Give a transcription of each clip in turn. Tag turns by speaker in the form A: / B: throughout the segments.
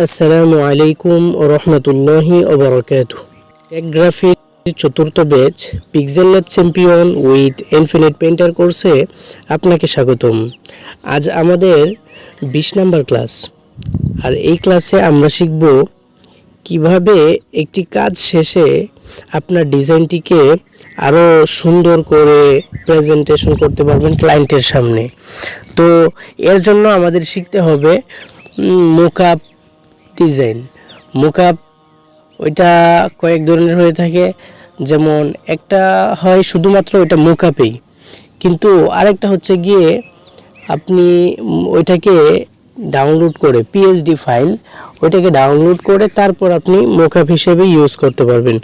A: আসসালামু আলাইকুম রহমতুল্লাহি ওবরাকাতুহু। টেকগ্রাফির চতুর্থ batch pixel lab champion with infinite painter কোর্সে আপনাকে স্বাগতম। আজ আমাদের 20 নম্বর ক্লাস। আর এই ক্লাসে আমরা শিখব কিভাবে একটি কাজ শেষে আপনার ডিজাইনটিকে আরও সুন্দর করে প্রেজেন্টেশন করতে পারবেন ক্লায়েন্টের সামনে। তো এর জন্য আমাদের শিখতে হবে মোকআপ ডিজাইন। মোকআপ ওইটা কয়েক ধরনের হয়ে থাকে, যেমন একটা হয় শুধুমাত্র ওইটা মোকআপেই, কিন্তু আরেকটা হচ্ছে গিয়ে আপনি ওইটাকে ডাউনলোড করে পিএসডি ফাইল ওইটাকে ডাউনলোড করে তারপর আপনি মোকআপ হিসেবে ইউজ করতে পারবেন।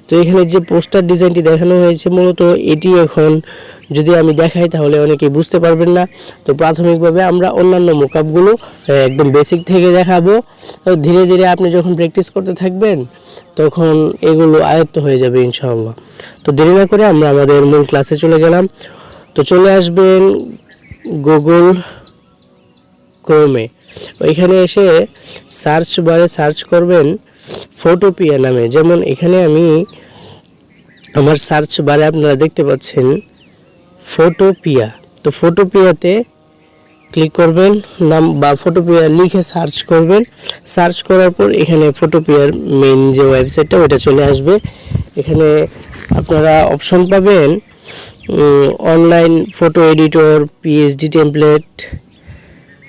A: তো এখানে যে পোস্টার ডিজাইনটি দেখানো হয়েছে মূলত এটি এখন যদি আমি দেখাই তাহলে অনেকেই বুঝতে পারবেন না। তো প্রাথমিকভাবে আমরা অন্যান্য মোকআপগুলো একদম বেসিক থেকে দেখাবো। তো ধীরে ধীরে আপনি যখন প্র্যাকটিস করতে থাকবেন তখন এগুলো আয়ত্ত হয়ে যাবে ইনশাআল্লাহ। তো দেরি না করে আমরা আমাদের মূল ক্লাসে চলে গেলাম। তো চলে আসবেন গুগল ক্রোমে, ওইখানে এসে সার্চ বারে সার্চ করবেন ফটোপিয়া নামে। যেমন এখানে আমি আমার সার্চ বারে আপনারা দেখতে পাচ্ছেন ফটোপিয়া। তো ফটোপিয়াতে ক্লিক করবেন, নাম বা ফটোপিয়া লিখে সার্চ করবেন। সার্চ করার পর এখানে ফটোপিয়ার মেইন যে ওয়েবসাইটটা ওটা চলে আসবে। এখানে আপনারা অপশন পাবেন online photo editor, PSD template,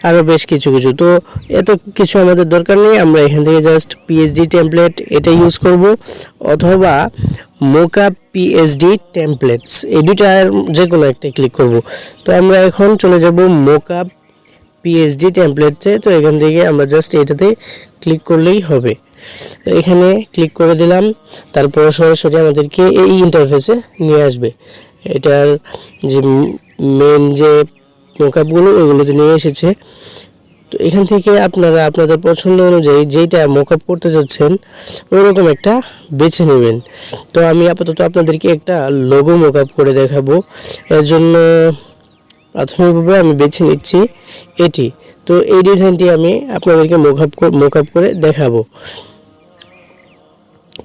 A: আরও বেশ কিছু। তো এত কিছু আমাদের দরকার নেই, আমরা এখান থেকে জাস্ট পিএসডি টেমপ্লেট এটা ইউজ করব, অথবা মোকআপ পিএসডি টেমপ্লেটস, এই দুটার যে কোনো একটা ক্লিক করব। তো আমরা এখন চলে যাব মোকআপ পিএসডি টেমপ্লেটসে। তো এখান থেকে আমরা জাস্ট এটাতে ক্লিক করলেই হবে। এখানে ক্লিক করে দিলাম, তারপর সরাসরি আমাদেরকে এই ইন্টারফেসে নিয়ে আসবে। এটার যে মেন যে মোকআপগুলো ওইগুলোতে নিয়ে এসেছে। তো এখান থেকে আপনারা আপনাদের পছন্দ অনুযায়ী যেইটা মোকআপ করতে যাচ্ছেন ওইরকম একটা বেছে নেবেন। তো আমি আপাতত আপনাদেরকে একটা লোগো মোকআপ করে দেখাবো, এর জন্য প্রাথমিকভাবে আমি বেছে নিচ্ছি এটি। তো এই ডিজাইনটি আমি আপনাদেরকে মোকআপ করে দেখাবো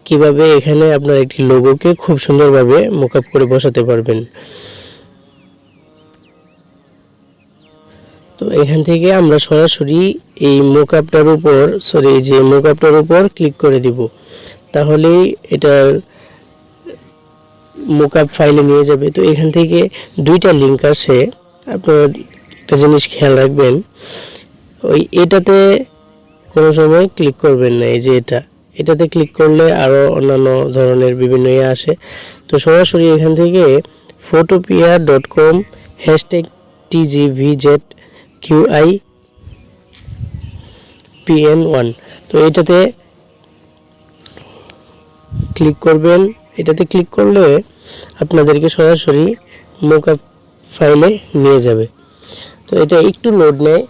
A: কিভাবে এখানে আপনার একটি লোগোকে খুব সুন্দরভাবে মোকআপ করে বসাতে পারবেন। তো এখান থেকে আমরা সরাসরি এই মোকআপটার উপর ক্লিক করে দিব, তাহলেই এটার মোকআপ ফাইলে নিয়ে যাবে। তো এখান থেকে দুইটা লিঙ্ক আসে, আপনারা একটা জিনিস খেয়াল রাখবেন, এটাতে কোনো সময় ক্লিক করবেন না। এই যে এটাতে ক্লিক করলে আরও অন্যান্য ধরনের বিভিন্ন আসে। তো সরাসরি এখান থেকে photopia.com #TGVZQIPN1, তো এটাতে ক্লিক করবেন। এটাতে ক্লিক করলে আপনাদেরকে সরাসরি মোকআপ ফাইলে নিয়ে যাবে। তো এটা একটু লোড নেয়,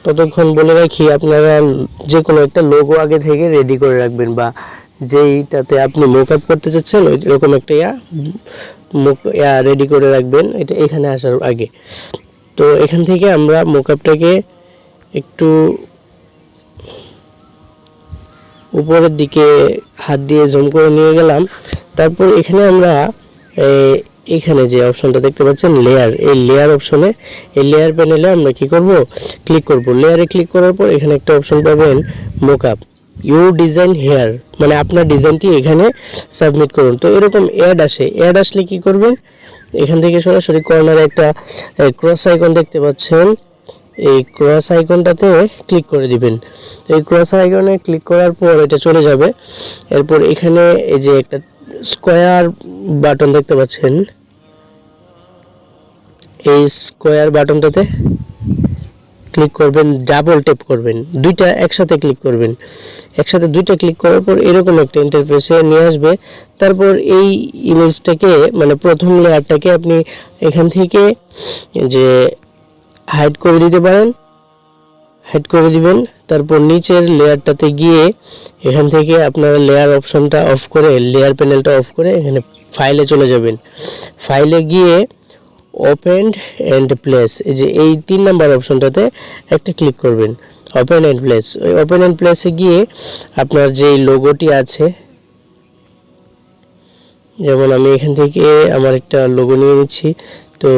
A: ততক্ষণ বলে রাখি আপনারা যে কোনো একটা লোগো আগে থেকে রেডি করে রাখবেন, বা যেইটাতে আপনি মোকআপ করতে চাচ্ছেন ওইরকম একটা রেডি করে রাখবেন এটা এখানে আসার আগে। তো এখান থেকে আমরা মোকআপটাকে একটু উপরের দিকে হাত দিয়ে জুম করে নিয়ে গেলাম। তারপর এখানে আমরা এখানে যে অপশনটা দেখতে পাচ্ছেন লেয়ার, এই লেয়ার অপশনে, এই লেয়ার প্যানেলে আমরা কি করব, ক্লিক করব। লেয়ারে ক্লিক করার পর এখানে একটা অপশন পাবেন মোকআপ ইউ ডিজাইন হেয়ার, মানে আপনার ডিজাইনটি এখানে সাবমিট করুন। তো এরকম অ্যাড আসলে কি করবেন, এখান থেকে সরাসরি কর্নারে একটা ক্রস আইকন দেখতে পাচ্ছেন, এই ক্রস আইকনটাতে ক্লিক করে দিবেন। তো এই ক্রস আইকনে ক্লিক করার পর এটা চলে যাবে। এরপর এখানে এই যে একটা স্কোয়ার বাটন দেখতে পাচ্ছেন, এই স্কোয়ার বাটনটাতে ক্লিক করবেন, ডাবল ট্যাপ করবেন, দুইটা একসাথে ক্লিক করবেন। একসাথে দুইটা ক্লিক করার পর এরকম একটা ইন্টারফেসে নিয়ে আসবে। তারপর এই ইমেজটাকে, মানে প্রথম লেয়ারটাকে আপনি এখান থেকে যে হাইড করে দিতে পারেন, হাইড করে দিবেন। তারপর নিচের লেয়ারটাতে গিয়ে এখান থেকে আপনারা লেয়ার অপশনটা অফ করে, লেয়ার প্যানেলটা অফ করে এখানে ফাইলে চলে যাবেন। ফাইলে গিয়ে ওপেন এন্ড প্লেস, এই যে এই 3 নাম্বার অপশনটাতে একটা ক্লিক করবেন। ওপেন এন্ড প্লেস, ওই ওপেন এন্ড প্লেসে গিয়ে আপনার যে লোগোটি আছে, যেমন আমি এখান থেকে আমার একটা লোগো নিয়ে নিচ্ছি। তো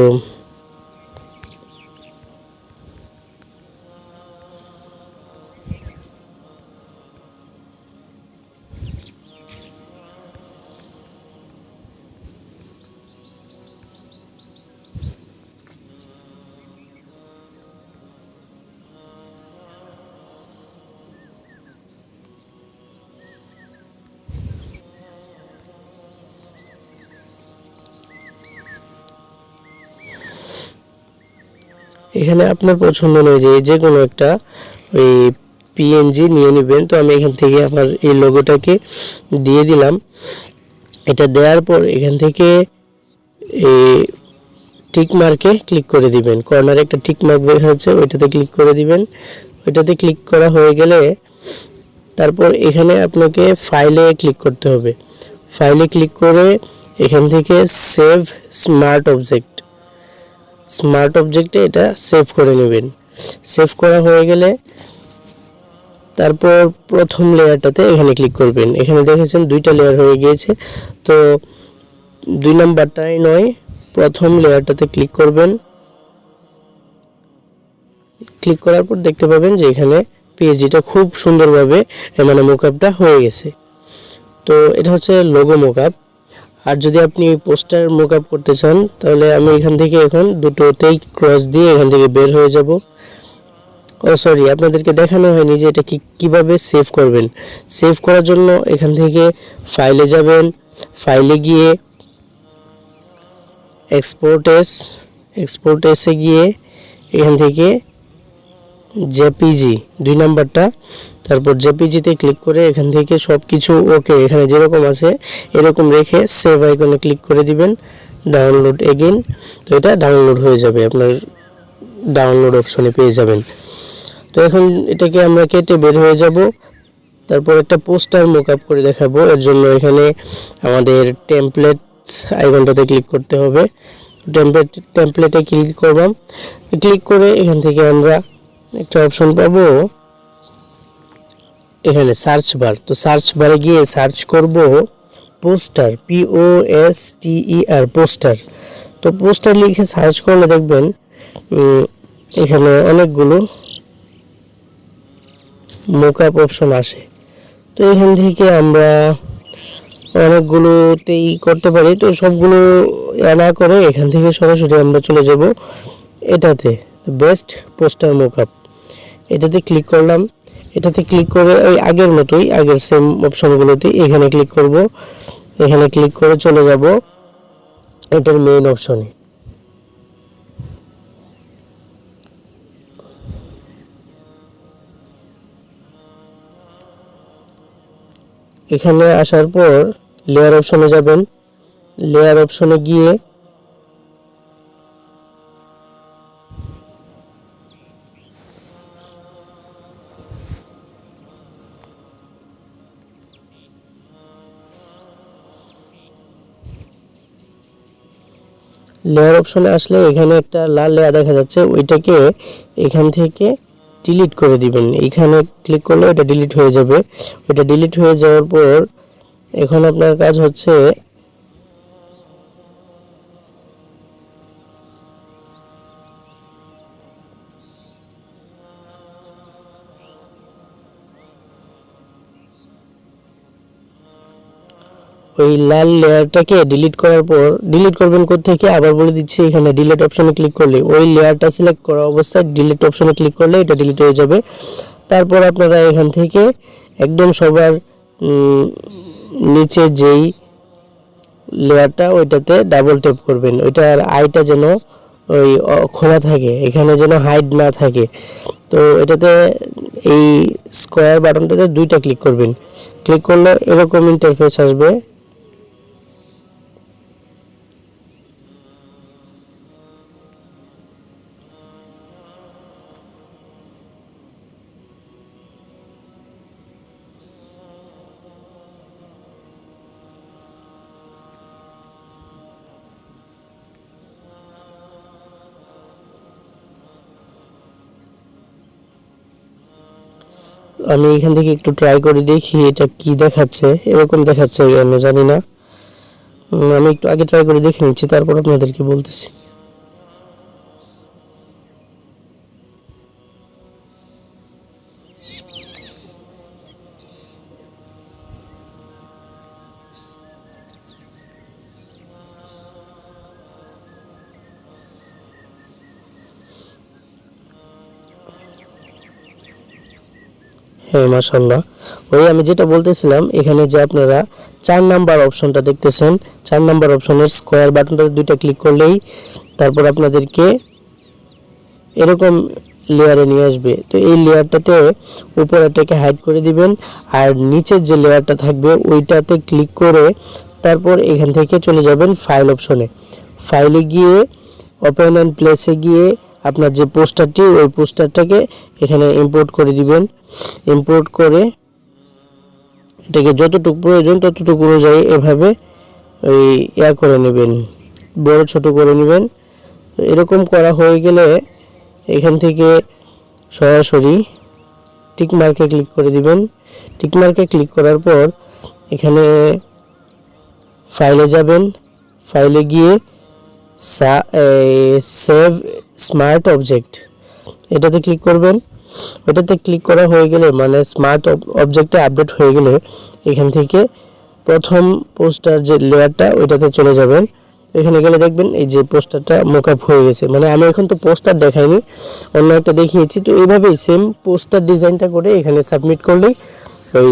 A: এখানে আপনার পছন্দ অনুযায়ী যে কোনো একটা ওই পিএনজি নিয়ে নেবেন। তো আমি এখান থেকে আমার এই লোগোটাকে দিয়ে দিলাম। এটা দেওয়ার পর এখান থেকে এই টিক মার্কে ক্লিক করে দিবেন। কর্নারে একটা টিক মার্ক দেখা যাচ্ছে, ওইটাতে ক্লিক করে দিবেন। ওইটাতে ক্লিক করা হয়ে গেলে তারপর এখানে আপনাকে ফাইলে ক্লিক করতে হবে। ফাইলে ক্লিক করে এখান থেকে সেভ স্মার্ট অবজেক্ট, স্মার্ট অবজেক্টে এটা সেভ করে নেবেন। সেভ করা হয়ে গেলে তারপর প্রথম লেয়ারটাতে এখানে ক্লিক করবেন। এখানে দেখেছেন দুইটা লেয়ার হয়ে গিয়েছে, তো 2 নাম্বারটাই নয়, প্রথম লেয়ারটাতে ক্লিক করবেন। ক্লিক করার পর দেখতে পাবেন যে এখানে পিএইচডিটা খুব সুন্দরভাবে মানে মোকআপটা হয়ে গেছে। তো এটা হচ্ছে লোগো মোকআপ। আর যদি আপনি পোস্টার মোকআপ করতে চান তাহলে আমি এখান থেকে এখন দুটোতেই ক্রস দিয়ে এখান থেকে বের হয়ে যাব। ও সরি, আপনাদেরকে দেখানো হয়নি যে এটা কিভাবে সেভ করবেন। সেভ করার জন্য এখান থেকে ফাইলে যাবেন, ফাইলে গিয়ে এক্সপোর্ট এসে গিয়ে এখান থেকে জেপিজি 2 নাম্বারটা, তারপর জেপিজিতে ক্লিক করে এখান থেকে সব কিছু ওকে এখানে যেরকম আছে এরকম রেখে সেভ আইকনে ক্লিক করে দিবেন। ডাউনলোড এগেইন, তো এটা ডাউনলোড হয়ে যাবে, আপনার ডাউনলোড অপশনে পেয়ে যাবেন। তো এখন এটাকে আমরা কেটে বের হয়ে যাব। তারপর একটা পোস্টার মোকআপ করে দেখাবো। এর জন্য এখানে আমাদের টেমপ্লেটস আইকনটাতে ক্লিক করতে হবে। টেমপ্লেটে ক্লিক করলাম। ক্লিক করে এখান থেকে আমরা একটা অপশন পাবো এখানে সার্চ বার। তো সার্চ বারে গিয়ে সার্চ করব পোস্টার, POSTER, পোস্টার। তো পোস্টার লিখে সার্চ করলে দেখবেন এখানে অনেকগুলো মোকআপ অপশন আসে। তো এখান থেকে আমরা অনেকগুলোতেই করতে পারি। তো সবগুলো না করে এখান থেকে সরাসরি আমরা চলে যাব এটাতে, বেস্ট পোস্টার মোকআপ। এটাতে ক্লিক করলাম। এটাতে ক্লিক করে ওই আগের মতোই, আগের সেম অপশনগুলোতে এখানে ক্লিক করব। এখানে ক্লিক করে চলে যাব এটার মেইন অপশনে। এখানে আসার পর লেয়ার অপশনে যাবেন। লেয়ার অপশনে গিয়ে লেয়ার অপশনে আসলে এখানে একটা লাল লেয়ার দেখা যাচ্ছে, ওইটাকে এখান থেকে ডিলিট করে দিবেন। এখানে ক্লিক করলে এটা ডিলিট হয়ে যাবে। এটা ডিলিট হয়ে যাওয়ার পর এখন আপনার কাজ হচ্ছে ওই লাল লেয়ারটাকে ডিলিট করার পর, ডিলিট করবেন কোত্থেকে আবার বলে দিচ্ছি, এখানে ডিলিট অপশনে ক্লিক করলে ওই লেয়ারটা সিলেক্ট করা অবস্থায় ডিলিট অপশনে ক্লিক করলে এটা ডিলিট হয়ে যাবে। তারপর আপনারা এখান থেকে একদম সবার নিচে যেই লেয়ারটা ওইটাতে ডাবল ট্যাপ করবেন। ওইটার আইটা যেন ওই খোলা থাকে, এখানে যেন হাইড না থাকে। তো এটাতে এই স্কোয়ার বাটনটাতে 2টা ক্লিক করবেন। ক্লিক করলে এরকম ইন্টারফেস আসবে। আমি এখান থেকে একটু ট্রাই করে দেখি এটা কি দেখাচ্ছে। এরকম দেখাচ্ছে, আমি জানি না। আমি একটু আগে ট্রাই করে দেখে নিচ্ছি, তারপর আপনাদেরকে বলতেছি। হ্যাঁ, মাশাআল্লাহ। ওই আমি যেটা বলতেছিলাম, এখানে যে আপনারা 4 নাম্বার অপশনটা দেখতেছেন, 4 নাম্বার অপশনের স্কয়ার বাটনটা দুইটা ক্লিক করলেই তারপর আপনাদেরকে এরকম লেয়ারে নিয়ে আসবে। তো এই লেয়ারটাতে উপরেরটাকে হাইড করে দিবেন, আর নিচের যে লেয়ারটা থাকবে ওইটাতে ক্লিক করে তারপর এখান থেকে চলে যাবেন ফাইল অপশনে। ফাইলে গিয়ে ওপেন অ্যান্ড প্লেসে গিয়ে আপনার যে পোস্টারটি, ওই পোস্টারটাকে এখানে ইম্পোর্ট করে দিবেন। ইম্পোর্ট করে এটাকে যতটুকু প্রয়োজন ততটুকু অনুযায়ী এভাবে ওই করে নেবেন, বড় ছোট করে নেবেন। এরকম করা হয়ে গেলে এখান থেকে সরাসরি টিক মার্কে ক্লিক করে দিবেন। টিক মার্কে ক্লিক করার পর এখানে ফাইলে যাবেন। ফাইলে গিয়ে সেভ স্মার্ট অবজেক্ট এটাতে ক্লিক করবেন। ওটাতে ক্লিক করা হয়ে গেলে, মানে স্মার্ট অবজেক্টে আপডেট হয়ে গেলে এখান থেকে প্রথম পোস্টার যে লেয়ারটা ওইটাতে চলে যাবেন। এখানে গেলে দেখবেন এই যে পোস্টারটা মোকআপ হয়ে গেছে। মানে আমি এখন তো পোস্টার দেখাইনি, অন্য একটা দেখিয়েছি। তো এইভাবেই সেম পোস্টার ডিজাইনটা করে এখানে সাবমিট করলেই ওই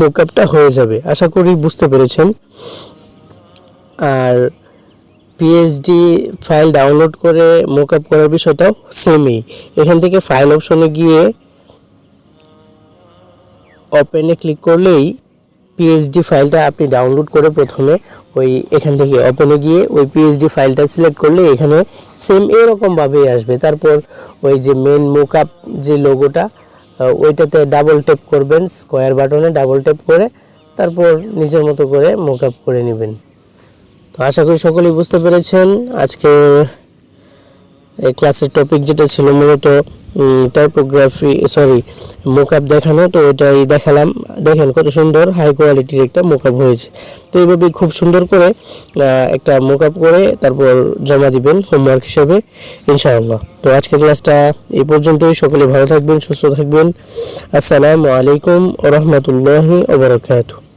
A: মোকআপটা হয়ে যাবে। আশা করি বুঝতে পেরেছেন। আর পিএসডি ফাইল ডাউনলোড করে মোকআপ করার বিষয়টাও সেমই। এখান থেকে ফাইল অপশনে গিয়ে ওপেনে ক্লিক করলেই পিএসডি ফাইলটা আপনি ডাউনলোড করে প্রথমে ওই এখান থেকে ওপেনে গিয়ে ওই পিএসডি ফাইলটা সিলেক্ট করলে এখানে সেম এরকমভাবেই আসবে। তারপর ওই যে মেন মোকআপ যে লোগোটা, ওইটাতে ডাবল ট্যাপ করবেন, স্কয়ার বাটনে ডাবল ট্যাপ করে তারপর নিজের মতো করে মোকআপ করে নেবেন। তো আশা করি সকলেই বুঝতে পেরেছেন। আজকে এই ক্লাসের টপিক যেটা ছিল মূলত টাইপোগ্রাফি, মোকআপ দেখানো। তো ওটাই দেখালাম। দেখেন কত সুন্দর হাই কোয়ালিটির একটা মোকআপ হয়েছে। তো এইভাবে খুব সুন্দর করে একটা মোকআপ করে তারপর জমা দিবেন হোমওয়ার্ক হিসেবে ইনশাআল্লাহ। তো আজকের ক্লাসটা এই পর্যন্তই। সকলে ভালো থাকবেন, সুস্থ থাকবেন। আসসালামু আলাইকুম ওয়া রাহমাতুল্লাহি ওয়া বারাকাতুহু।